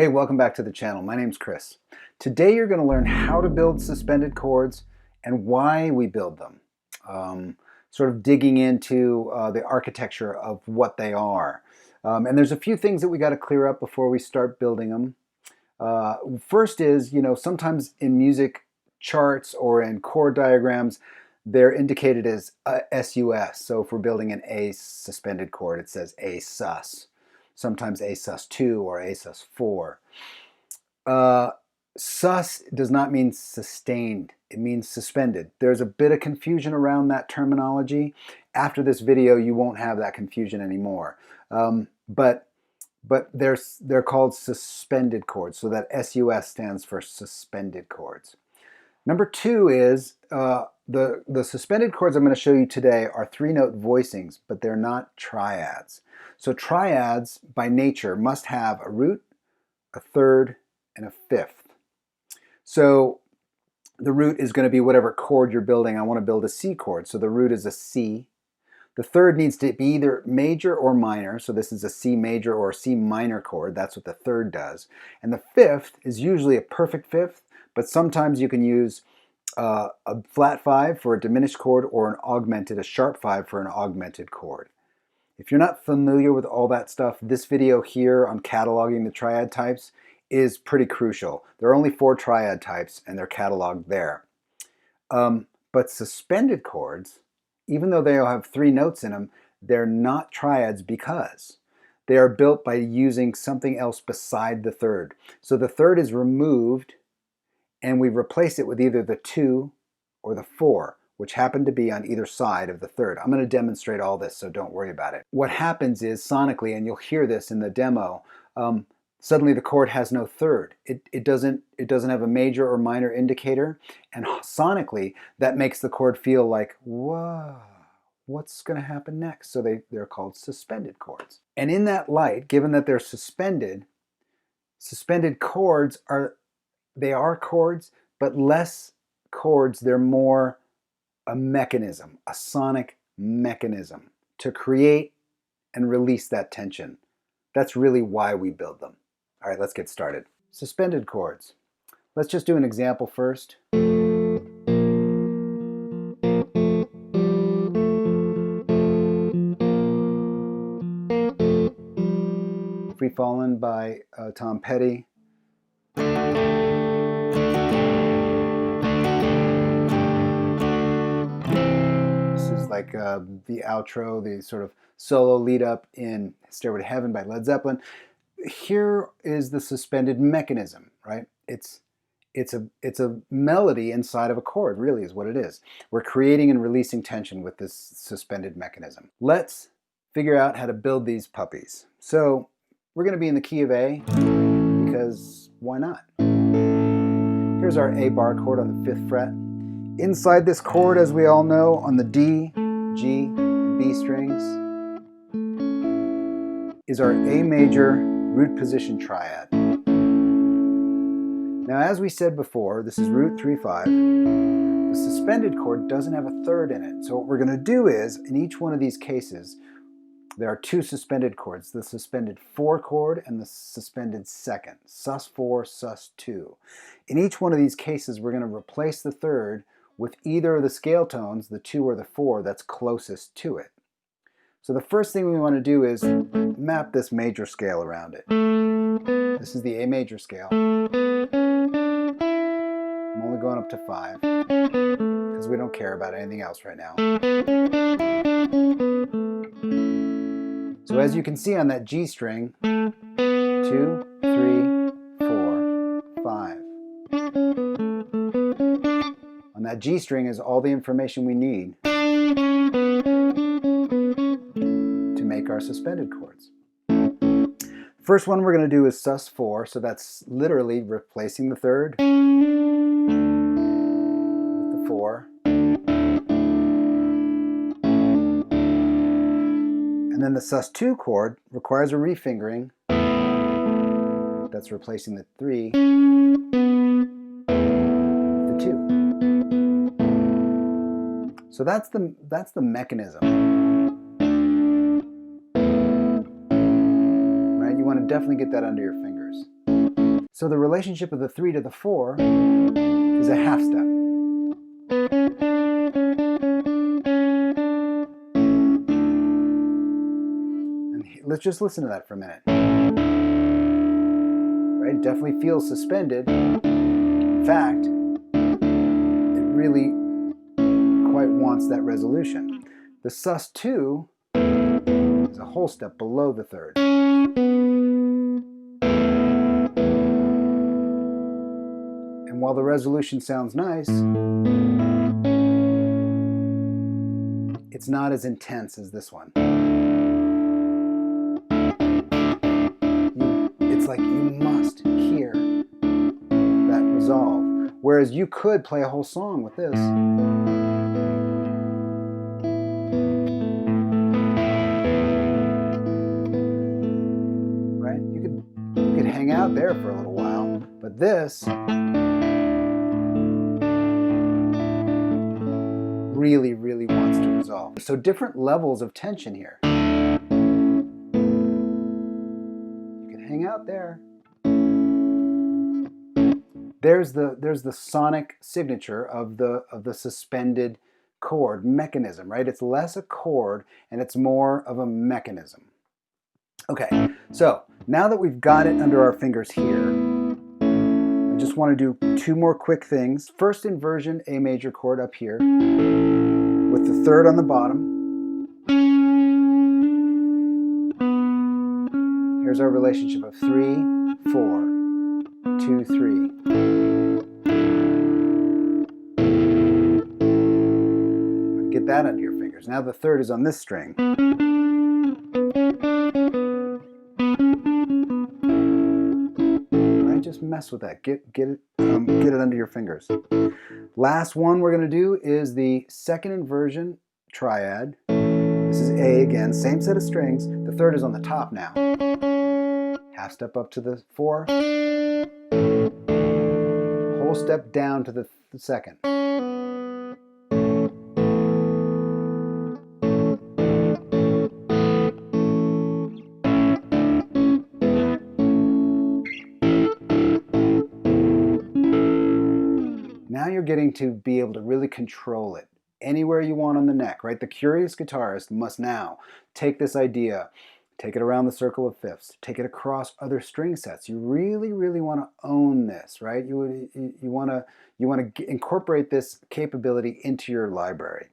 Hey, welcome back to the channel. My name's Chris. Today you're going to learn how to build suspended chords and why we build them. Sort of digging into the architecture of what they are. And there's a few things that we got to clear up before we start building them. First is, sometimes in music charts or in chord diagrams, they're indicated as SUS. So if we're building an A suspended chord, it says A sus. Sometimes A sus2 or A sus4. Sus does not mean sustained. It means suspended. There's a bit of confusion around that terminology. After this video, you won't have that confusion anymore. But they're called suspended chords, so that SUS stands for suspended chords. Number two is the suspended chords I'm going to show you today are three-note voicings, but they're not triads. So triads, by nature, must have a root, a third, and a fifth. So the root is going to be whatever chord you're building. I want to build a C chord, so the root is a C. The third needs to be either major or minor, so this is a C major or a C minor chord. That's what the third does. And the fifth is usually a perfect fifth, but sometimes you can use a flat 5 for a diminished chord or a sharp 5 for an augmented chord. If you're not familiar with all that stuff, this video here on cataloging the triad types is pretty crucial. There are only 4 triad types and they're cataloged there. But suspended chords, even though they all have 3 notes in them, they're not triads because they are built by using something else beside the third. So the third is removed and we replace it with either the 2 or the 4, which happen to be on either side of the third. I'm going to demonstrate all this, so don't worry about it. What happens is sonically, and you'll hear this in the demo, suddenly the chord has no third. It doesn't have a major or minor indicator, and sonically that makes the chord feel like, whoa, what's going to happen next? So they're called suspended chords. And in that light, given that they're suspended chords are chords, but less chords. They're more a mechanism, a sonic mechanism to create and release that tension. That's really why we build them. All right, let's get started. Suspended chords. Let's just do an example first. Free Fallin' by Tom Petty. Like the outro, the sort of solo lead up in Stairway to Heaven by Led Zeppelin. Here is the suspended mechanism, right? It's a melody inside of a chord, really is what it is. We're creating and releasing tension with this suspended mechanism. Let's figure out how to build these puppies. So we're going to be in the key of A because why not? Here's our A bar chord on the 5th fret. Inside this chord, as we all know, on the D, G, and B strings, is our A major root position triad. Now, as we said before, this is root 3-5. The suspended chord doesn't have a third in it. So what we're going to do is, in each one of these cases, there are 2 suspended chords, the suspended 4 chord and the suspended second, sus4, sus2. In each one of these cases, we're going to replace the third with either of the scale tones, the 2 or the 4, that's closest to it. So the first thing we want to do is map this major scale around it. This is the A major scale. I'm only going up to 5 because we don't care about anything else right now. So as you can see on that G string, 2, 3, 4, 5. On that G string is all the information we need to make our suspended chords. First one we're going to do is sus4, so that's literally replacing the third with the 4. And then the sus2 chord requires a refingering. That's replacing the 3 with the 2. So that's the mechanism. Right? You want to definitely get that under your fingers. So the relationship of the 3 to the 4 is a half step. And let's just listen to that for a minute. Right? It definitely feels suspended. In fact, it really quite wants that resolution. The sus2 is a whole step below the 3rd. And while the resolution sounds nice, it's not as intense as this one. It's like you must hear that resolve. Whereas you could play a whole song with this. Right? You could hang out there for a little while, but this really, really wants to resolve. So different levels of tension here. You can hang out there. There's the sonic signature of the suspended chord mechanism, right? It's less a chord and it's more of a mechanism. Okay, so now that we've got it under our fingers here, I just want to do 2 more quick things. First inversion A major chord up here with the 3rd on the bottom. Here's our relationship of 3, 4, 2, 3. Get that under your fingers. Now the 3rd is on this string. Right, just mess with that. Get it under your fingers. Last one we're going to do is the 2nd inversion triad. This is A again, same set of strings. The 3rd is on the top now. Half step up to the 4. Whole step down to the 2nd. Now you're getting to be able to really control it anywhere you want on the neck, right? The curious guitarist must now take this idea, take it around the circle of fifths, take it across other string sets. You really, really want to own this, right? You want to incorporate this capability into your library.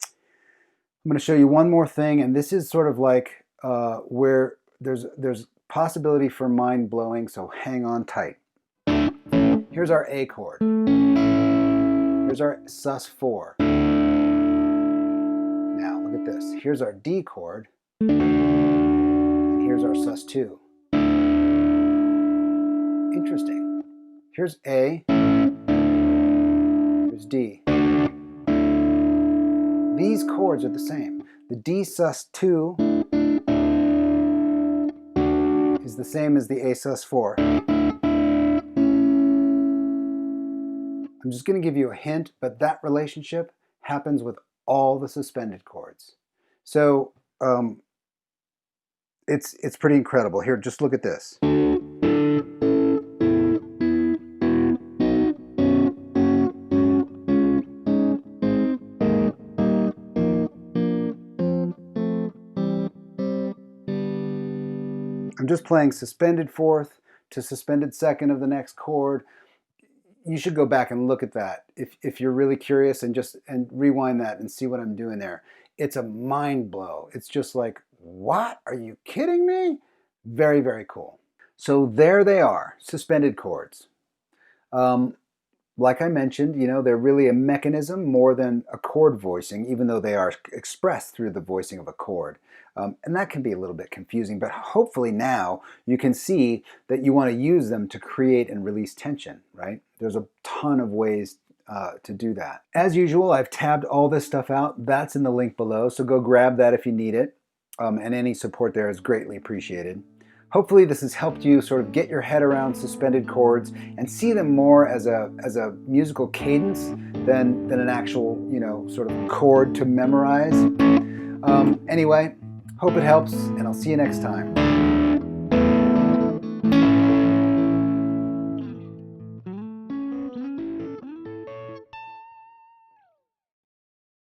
I'm going to show you one more thing, and this is sort of like where there's possibility for mind blowing, so hang on tight. Here's our A chord. Here's our sus4. Now look at this. Here's our D chord. And here's our sus2. Interesting. Here's A. Here's D. These chords are the same. The D sus2 is the same as the A sus4. I'm just going to give you a hint, but that relationship happens with all the suspended chords. So it's pretty incredible. Here, just look at this. I'm just playing suspended 4th to suspended 2nd of the next chord. You should go back and look at that if you're really curious, and rewind that and see what I'm doing there. It's a mind blow. It's just like, what? Are you kidding me? Very, very cool. So there they are, suspended chords. Like I mentioned, you know, they're really a mechanism more than a chord voicing, even though they are expressed through the voicing of a chord. And that can be a little bit confusing, but hopefully now you can see that you want to use them to create and release tension, right? There's a ton of ways to do that. As usual, I've tabbed all this stuff out. That's in the link below, so go grab that if you need it. And any support there is greatly appreciated. Hopefully this has helped you sort of get your head around suspended chords and see them more as a musical cadence than an actual, you know, sort of chord to memorize. Anyway, hope it helps, and I'll see you next time.